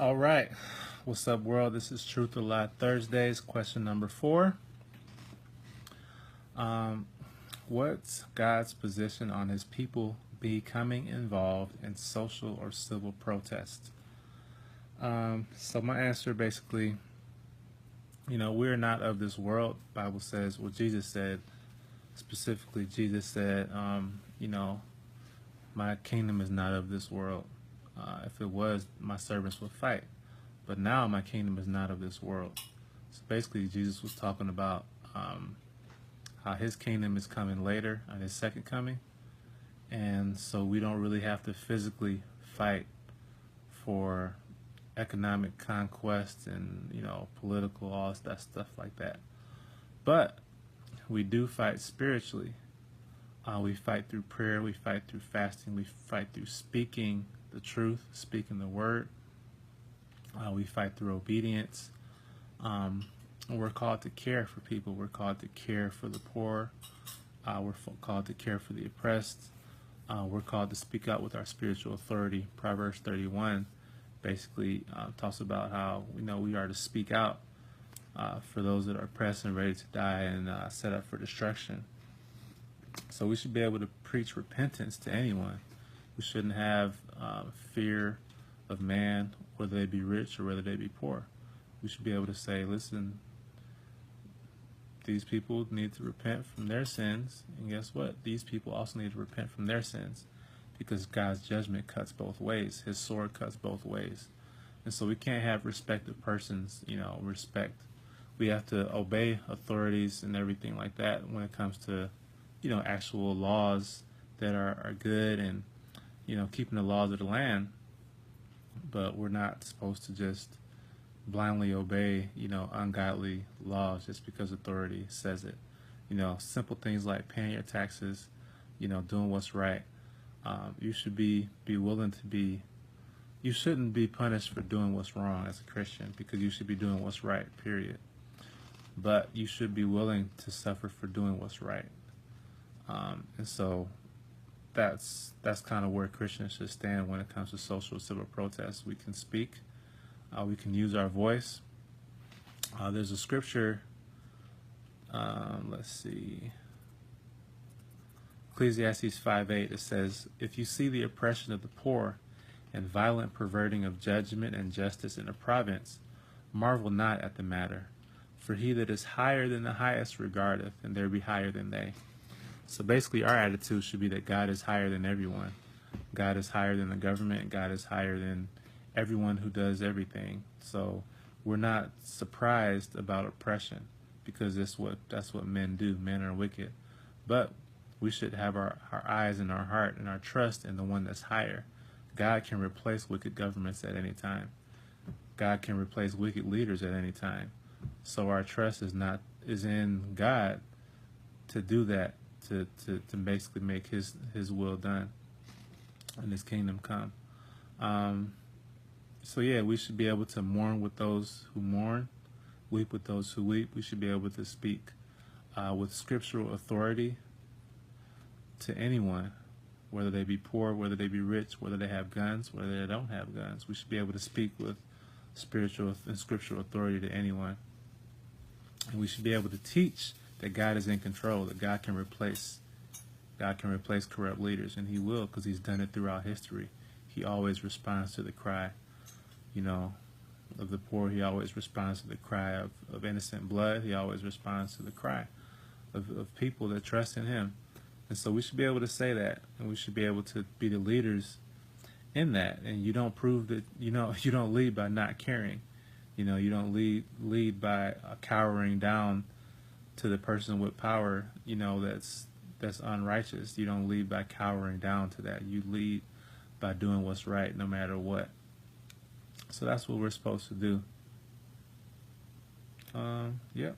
All right. What's up, world? This is Truth or Lie Thursdays. Question number 4. What's God's position on his people becoming involved in social or civil protest? So my answer basically, we're not of this world. Bible says, well, Jesus said, specifically, Jesus said, my kingdom is not of this world. If it was, my servants would fight. But now my kingdom is not of this world. So basically, Jesus was talking about how his kingdom is coming later, on his second coming. And so we don't really have to physically fight for economic conquest and, political, all that stuff like that. But we do fight spiritually. We fight through prayer, we fight through fasting, we fight through speaking the truth, speaking the word. We fight through obedience. And we're called to care for people. We're called to care for the poor. We're called to care for the oppressed. We're called to speak out with our spiritual authority. Proverbs 31 basically talks about how we are to speak out for those that are oppressed and ready to die and set up for destruction. So we should be able to preach repentance to anyone. We shouldn't have fear of man, whether they be rich or whether they be poor. We should be able to say, listen, these people need to repent from their sins, and guess what? These people also need to repent from their sins, because God's judgment cuts both ways. His sword cuts both ways. And so we can't have respect of persons, respect. We have to obey authorities and everything like that when it comes to, actual laws that are good and, keeping the laws of the land. But we're not supposed to just blindly obey, ungodly laws just because authority says it. Simple things like paying your taxes, doing what's right. You should be willing to be, you shouldn't be punished for doing what's wrong as a Christian, because you should be doing what's right, period. But you should be willing to suffer for doing what's right. And so that's kind of where Christians should stand when it comes to social civil protests. We can speak, we can use our voice. There's a scripture, let's see, Ecclesiastes 5:8. It says, if you see the oppression of the poor and violent perverting of judgment and justice in a province, marvel not at the matter. For he that is higher than the highest regardeth, and there be higher than they. So basically our attitude should be that God is higher than everyone. God is higher than the government. God is higher than everyone who does everything. So we're not surprised about oppression, because that's what men do. Men are wicked. But we should have our eyes and our heart and our trust in the one that's higher. God can replace wicked governments at any time. God can replace wicked leaders at any time. So our trust is in God to do that, to basically make his will done and his kingdom come. So yeah, we should be able to mourn with those who mourn, weep with those who weep. We should be able to speak with scriptural authority to anyone, whether they be poor, whether they be rich, whether they have guns, whether they don't have guns. We should be able to speak with spiritual and scriptural authority to anyone. And we should be able to teach that God is in control, that God can replace corrupt leaders, and he will, because he's done it throughout history. He always responds to the cry, of the poor. He always responds to the cry of innocent blood. He always responds to the cry of people that trust in him. And so we should be able to say that, and we should be able to be the leaders in that. And you don't prove that, you don't lead by not caring. You don't lead by cowering down to the person with power, that's unrighteous. You don't lead by cowering down to that. You lead by doing what's right no matter what. So that's what we're supposed to do. Yep.